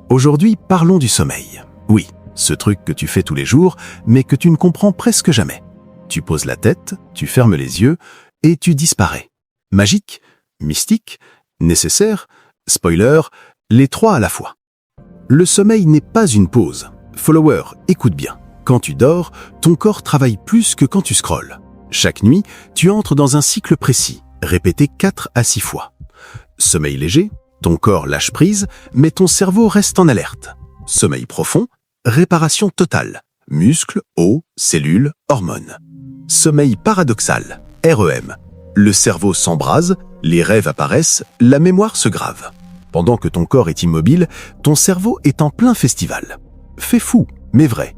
Aujourd'hui, parlons du sommeil. Oui, ce truc que tu fais tous les jours, mais que tu ne comprends presque jamais. Tu poses la tête, tu fermes les yeux, et tu disparais. Magique, mystique, nécessaire, spoiler, les trois à la fois. Le sommeil n'est pas une pause. Follower, écoute bien. Quand tu dors, ton corps travaille plus que quand tu scrolles. Chaque nuit, tu entres dans un cycle précis, répété 4 à 6 fois. Sommeil léger, ton corps lâche prise, mais ton cerveau reste en alerte. Sommeil profond, réparation totale. Muscles, os, cellules, hormones. Sommeil paradoxal, REM. Le cerveau s'embrase, les rêves apparaissent, la mémoire se grave. Pendant que ton corps est immobile, ton cerveau est en plein festival. Fait fou, mais vrai.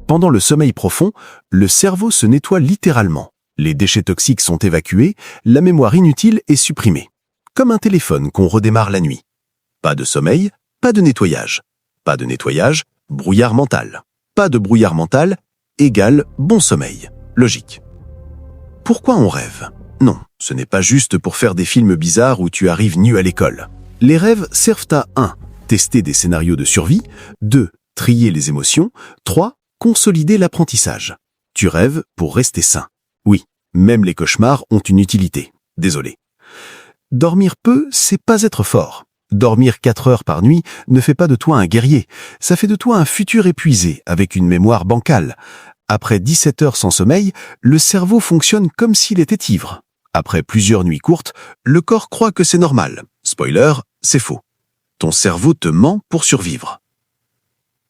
Pendant le sommeil profond, le cerveau se nettoie littéralement. Les déchets toxiques sont évacués, la mémoire inutile est supprimée. Comme un téléphone qu'on redémarre la nuit. Pas de sommeil, pas de nettoyage. Pas de nettoyage, brouillard mental. Pas de brouillard mental, égale bon sommeil. Logique. Pourquoi on rêve? Non, ce n'est pas juste pour faire des films bizarres où tu arrives nu à l'école. Les rêves servent à 1. Tester des scénarios de survie, 2. Trier les émotions, 3. Consolider l'apprentissage. Tu rêves pour rester sain. Oui, même les cauchemars ont une utilité. Désolé. Dormir peu, c'est pas être fort. Dormir 4 heures par nuit ne fait pas de toi un guerrier. Ça fait de toi un futur épuisé, avec une mémoire bancale. Après 17 heures sans sommeil, le cerveau fonctionne comme s'il était ivre. Après plusieurs nuits courtes, le corps croit que c'est normal. Spoiler, c'est faux. Ton cerveau te ment pour survivre.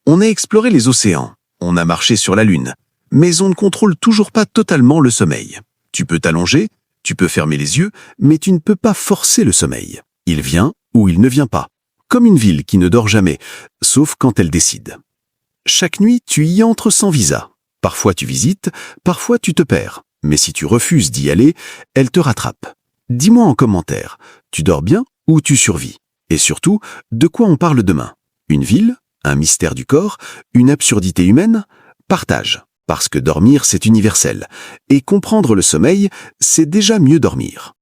On a exploré les océans, on a marché sur la Lune, mais on ne contrôle toujours pas totalement le sommeil. Tu peux t'allonger, tu peux fermer les yeux, mais tu ne peux pas forcer le sommeil. Il vient ou il ne vient pas. Comme une ville qui ne dort jamais, sauf quand elle décide. Chaque nuit, tu y entres sans visa. Parfois tu visites, parfois tu te perds. Mais si tu refuses d'y aller, elle te rattrape. Dis-moi en commentaire, tu dors bien ou tu survis? Et surtout, de quoi on parle demain? Une ville? Un mystère du corps? Une absurdité humaine? Partage, parce que dormir c'est universel. Et comprendre le sommeil, c'est déjà mieux dormir.